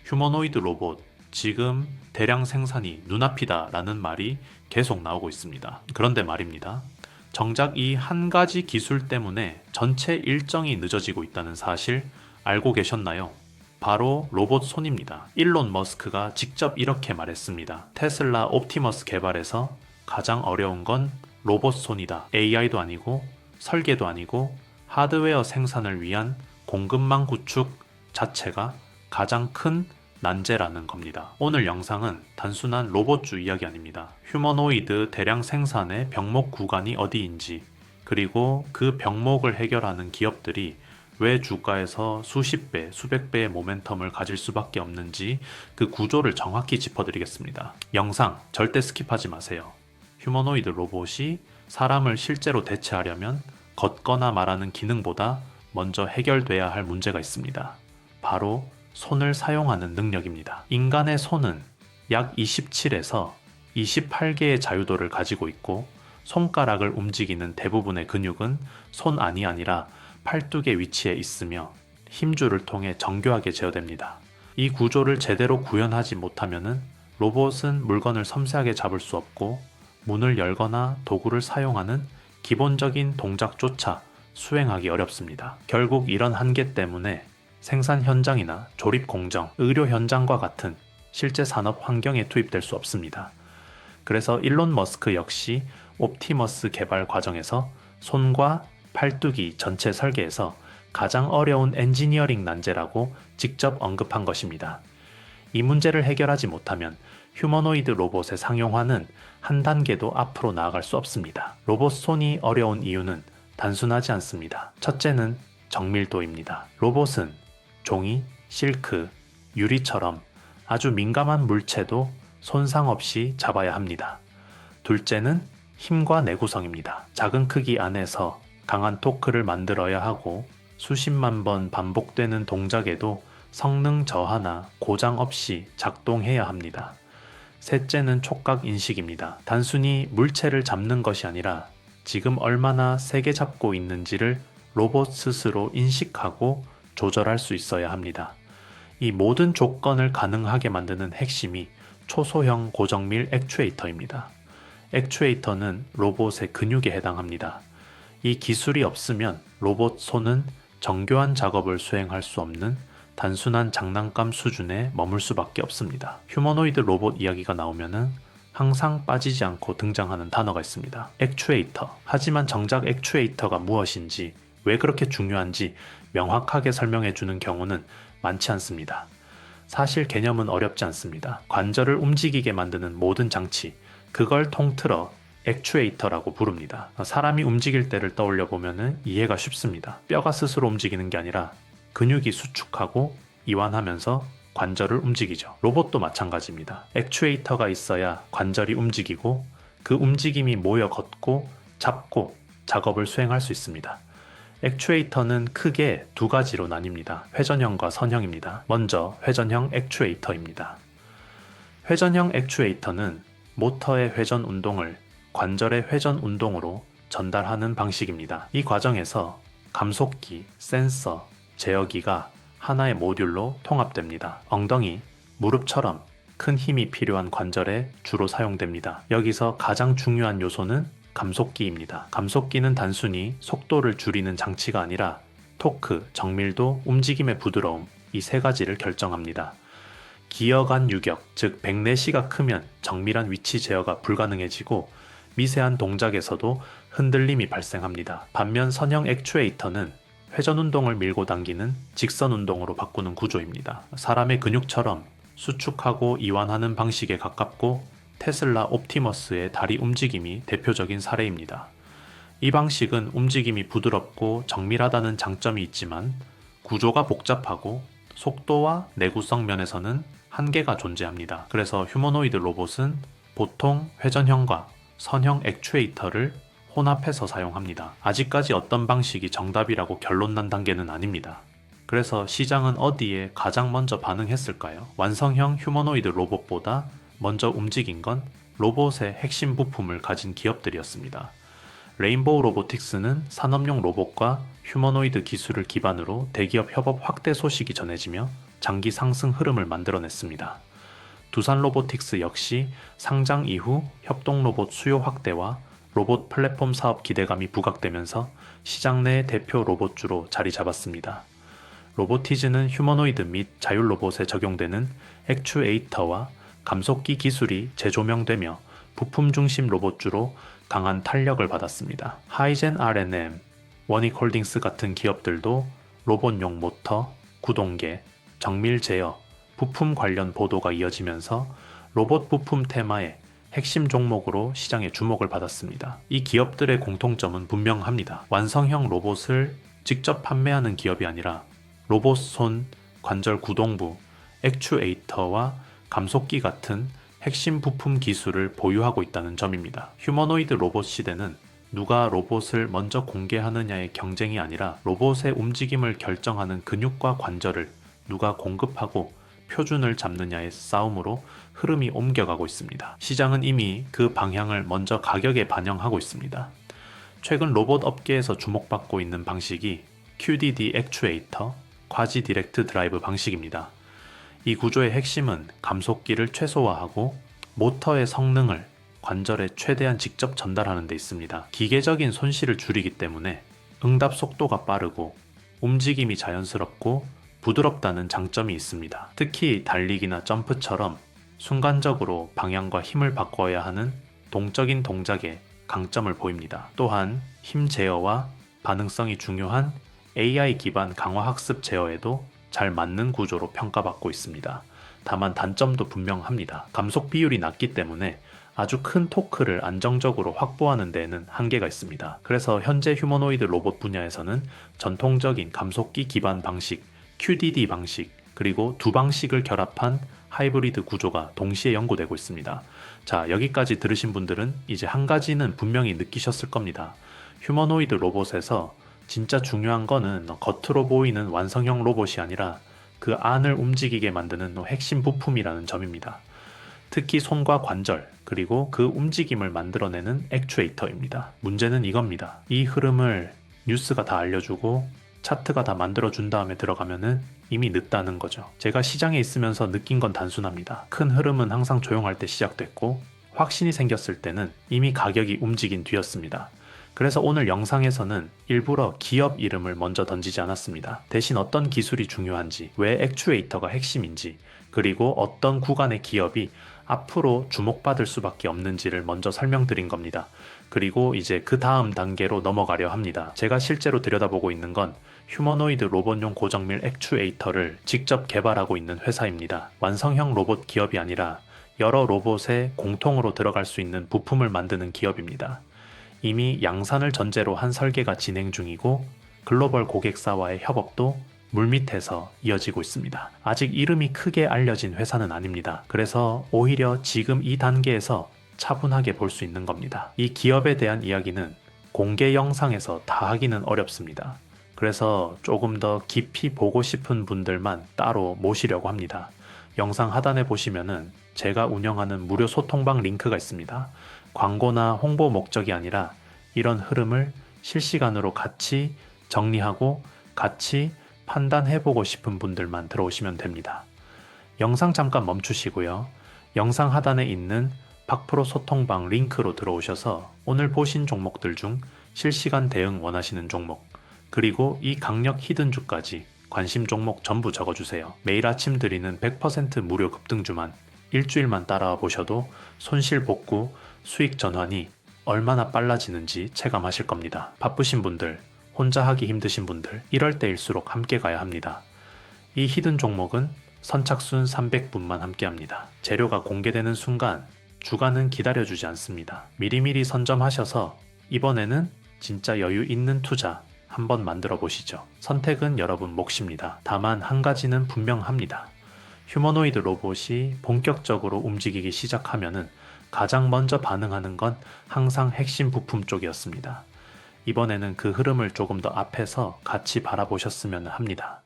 휴머노이드 로봇, 지금 대량 생산이 눈앞이다 라는 말이 계속 나오고 있습니다. 그런데 말입니다. 정작 이 한 가지 기술 때문에 전체 일정이 늦어지고 있다는 사실 알고 계셨나요? 바로 로봇 손입니다. 일론 머스크가 직접 이렇게 말했습니다. 테슬라 옵티머스 개발에서 가장 어려운 건 로봇 손이다. AI도 아니고 설계도 아니고 하드웨어 생산을 위한 공급망 구축 자체가 가장 큰 난제라는 겁니다. 오늘 영상은 단순한 로봇주 이야기 아닙니다. 휴머노이드 대량 생산의 병목 구간이 어디인지, 그리고 그 병목을 해결하는 기업들이 왜 주가에서 수십 배, 수백 배의 모멘텀을 가질 수밖에 없는지 그 구조를 정확히 짚어드리겠습니다. 영상 절대 스킵하지 마세요. 휴머노이드 로봇이 사람을 실제로 대체하려면 걷거나 말하는 기능보다 먼저 해결돼야 할 문제가 있습니다. 바로 손을 사용하는 능력입니다. 인간의 손은 약 27에서 28개의 자유도를 가지고 있고 손가락을 움직이는 대부분의 근육은 손 안이 아니라 팔뚝의 위치에 있으며 힘줄을 통해 정교하게 제어됩니다. 이 구조를 제대로 구현하지 못하면 로봇은 물건을 섬세하게 잡을 수 없고 문을 열거나 도구를 사용하는 기본적인 동작조차 수행하기 어렵습니다. 결국 이런 한계 때문에 생산 현장이나 조립 공정, 의료 현장과 같은 실제 산업 환경에 투입될 수 없습니다. 그래서 일론 머스크 역시 옵티머스 개발 과정에서 손과 팔뚝이 전체 설계에서 가장 어려운 엔지니어링 난제라고 직접 언급한 것입니다. 이 문제를 해결하지 못하면 휴머노이드 로봇의 상용화는 한 단계도 앞으로 나아갈 수 없습니다. 로봇 손이 어려운 이유는 단순하지 않습니다. 첫째는 정밀도입니다. 로봇은 종이, 실크, 유리처럼 아주 민감한 물체도 손상 없이 잡아야 합니다. 둘째는 힘과 내구성입니다. 작은 크기 안에서 강한 토크를 만들어야 하고 수십만 번 반복되는 동작에도 성능 저하나 고장 없이 작동해야 합니다. 셋째는 촉각 인식입니다. 단순히 물체를 잡는 것이 아니라 지금 얼마나 세게 잡고 있는지를 로봇 스스로 인식하고 조절할 수 있어야 합니다. 이 모든 조건을 가능하게 만드는 핵심이 초소형 고정밀 액추에이터입니다. 액추에이터는 로봇의 근육에 해당합니다. 이 기술이 없으면 로봇 손은 정교한 작업을 수행할 수 없는 단순한 장난감 수준에 머물 수밖에 없습니다. 휴머노이드 로봇 이야기가 나오면은 항상 빠지지 않고 등장하는 단어가 있습니다. 액추에이터. 하지만 정작 액추에이터가 무엇인지, 왜 그렇게 중요한지 명확하게 설명해 주는 경우는 많지 않습니다. 사실 개념은 어렵지 않습니다. 관절을 움직이게 만드는 모든 장치, 그걸 통틀어 액추에이터라고 부릅니다. 사람이 움직일 때를 떠올려 보면 이해가 쉽습니다. 뼈가 스스로 움직이는 게 아니라 근육이 수축하고 이완하면서 관절을 움직이죠. 로봇도 마찬가지입니다. 액추에이터가 있어야 관절이 움직이고 그 움직임이 모여 걷고 잡고 작업을 수행할 수 있습니다. 액추에이터는 크게 두 가지로 나뉩니다. 회전형과 선형입니다. 먼저 회전형 액추에이터입니다. 회전형 액추에이터는 모터의 회전 운동을 관절의 회전 운동으로 전달하는 방식입니다. 이 과정에서 감속기, 센서, 제어기가 하나의 모듈로 통합됩니다. 엉덩이, 무릎처럼 큰 힘이 필요한 관절에 주로 사용됩니다. 여기서 가장 중요한 요소는 감속기입니다. 감속기는 단순히 속도를 줄이는 장치가 아니라 토크, 정밀도, 움직임의 부드러움, 이 세 가지를 결정합니다. 기어 간 유격, 즉 백내시가 크면 정밀한 위치 제어가 불가능해지고 미세한 동작에서도 흔들림이 발생합니다. 반면 선형 액추에이터는 회전 운동을 밀고 당기는 직선 운동으로 바꾸는 구조입니다. 사람의 근육처럼 수축하고 이완하는 방식에 가깝고 테슬라 옵티머스의 다리 움직임이 대표적인 사례입니다. 이 방식은 움직임이 부드럽고 정밀하다는 장점이 있지만 구조가 복잡하고 속도와 내구성 면에서는 한계가 존재합니다. 그래서 휴머노이드 로봇은 보통 회전형과 선형 액추에이터를 혼합해서 사용합니다. 아직까지 어떤 방식이 정답이라고 결론난 단계는 아닙니다. 그래서 시장은 어디에 가장 먼저 반응했을까요? 완성형 휴머노이드 로봇보다 먼저 움직인 건 로봇의 핵심 부품을 가진 기업들이었습니다. 레인보우 로보틱스는 산업용 로봇과 휴머노이드 기술을 기반으로 대기업 협업 확대 소식이 전해지며 장기 상승 흐름을 만들어냈습니다. 두산 로보틱스 역시 상장 이후 협동 로봇 수요 확대와 로봇 플랫폼 사업 기대감이 부각되면서 시장 내 대표 로봇주로 자리 잡았습니다. 로보티즈는 휴머노이드 및 자율 로봇에 적용되는 액추에이터와 감속기 기술이 재조명되며 부품 중심 로봇주로 강한 탄력을 받았습니다. 하이젠 R&M, 원익홀딩스 같은 기업들도 로봇용 모터, 구동계, 정밀 제어, 부품 관련 보도가 이어지면서 로봇 부품 테마의 핵심 종목으로 시장의 주목을 받았습니다. 이 기업들의 공통점은 분명합니다. 완성형 로봇을 직접 판매하는 기업이 아니라 로봇 손, 관절 구동부, 액추에이터와 감속기 같은 핵심 부품 기술을 보유하고 있다는 점입니다. 휴머노이드 로봇 시대는 누가 로봇을 먼저 공개하느냐의 경쟁이 아니라 로봇의 움직임을 결정하는 근육과 관절을 누가 공급하고 표준을 잡느냐의 싸움으로 흐름이 옮겨가고 있습니다. 시장은 이미 그 방향을 먼저 가격에 반영하고 있습니다. 최근 로봇 업계에서 주목받고 있는 방식이 QDD 액추에이터, 과지 디렉트 드라이브 방식입니다. 이 구조의 핵심은 감속기를 최소화하고 모터의 성능을 관절에 최대한 직접 전달하는 데 있습니다. 기계적인 손실을 줄이기 때문에 응답 속도가 빠르고 움직임이 자연스럽고 부드럽다는 장점이 있습니다. 특히 달리기나 점프처럼 순간적으로 방향과 힘을 바꿔야 하는 동적인 동작에 강점을 보입니다. 또한 힘 제어와 반응성이 중요한 AI 기반 강화 학습 제어에도 잘 맞는 구조로 평가받고 있습니다. 다만 단점도 분명합니다. 감속 비율이 낮기 때문에 아주 큰 토크를 안정적으로 확보하는 데에는 한계가 있습니다. 그래서 현재 휴머노이드 로봇 분야에서는 전통적인 감속기 기반 방식, QDD 방식, 그리고 두 방식을 결합한 하이브리드 구조가 동시에 연구되고 있습니다. 자, 여기까지 들으신 분들은 이제 한 가지는 분명히 느끼셨을 겁니다. 휴머노이드 로봇에서 진짜 중요한 거는 겉으로 보이는 완성형 로봇이 아니라 그 안을 움직이게 만드는 핵심 부품이라는 점입니다. 특히 손과 관절, 그리고 그 움직임을 만들어내는 액추에이터입니다. 문제는 이겁니다. 이 흐름을 뉴스가 다 알려주고 차트가 다 만들어준 다음에 들어가면은 이미 늦다는 거죠. 제가 시장에 있으면서 느낀 건 단순합니다. 큰 흐름은 항상 조용할 때 시작됐고 확신이 생겼을 때는 이미 가격이 움직인 뒤였습니다. 그래서 오늘 영상에서는 일부러 기업 이름을 먼저 던지지 않았습니다. 대신 어떤 기술이 중요한지, 왜 액추에이터가 핵심인지, 그리고 어떤 구간의 기업이 앞으로 주목받을 수밖에 없는지를 먼저 설명드린 겁니다. 그리고 이제 그 다음 단계로 넘어가려 합니다. 제가 실제로 들여다보고 있는 건 휴머노이드 로봇용 고정밀 액추에이터를 직접 개발하고 있는 회사입니다. 완성형 로봇 기업이 아니라 여러 로봇에 공통으로 들어갈 수 있는 부품을 만드는 기업입니다. 이미 양산을 전제로 한 설계가 진행 중이고 글로벌 고객사와의 협업도 물밑에서 이어지고 있습니다. 아직 이름이 크게 알려진 회사는 아닙니다. 그래서 오히려 지금 이 단계에서 차분하게 볼 수 있는 겁니다. 이 기업에 대한 이야기는 공개 영상에서 다 하기는 어렵습니다. 그래서 조금 더 깊이 보고 싶은 분들만 따로 모시려고 합니다. 영상 하단에 보시면은 제가 운영하는 무료 소통방 링크가 있습니다. 광고나 홍보 목적이 아니라 이런 흐름을 실시간으로 같이 정리하고 같이 판단해보고 싶은 분들만 들어오시면 됩니다. 영상 잠깐 멈추시고요. 영상 하단에 있는 박프로 소통방 링크로 들어오셔서 오늘 보신 종목들 중 실시간 대응 원하시는 종목, 그리고 이 강력 히든주까지 관심 종목 전부 적어주세요. 매일 아침 드리는 100% 무료 급등주만 일주일만 따라와 보셔도 손실 복구, 수익 전환이 얼마나 빨라지는지 체감하실 겁니다. 바쁘신 분들, 혼자 하기 힘드신 분들, 이럴 때일수록 함께 가야 합니다. 이 히든 종목은 선착순 300분만 함께합니다. 재료가 공개되는 순간 주가는 기다려주지 않습니다. 미리미리 선점하셔서 이번에는 진짜 여유 있는 투자 한번 만들어 보시죠. 선택은 여러분 몫입니다. 다만 한 가지는 분명합니다. 휴머노이드 로봇이 본격적으로 움직이기 시작하면은 가장 먼저 반응하는 건 항상 핵심 부품 쪽이었습니다. 이번에는 그 흐름을 조금 더 앞에서 같이 바라보셨으면 합니다.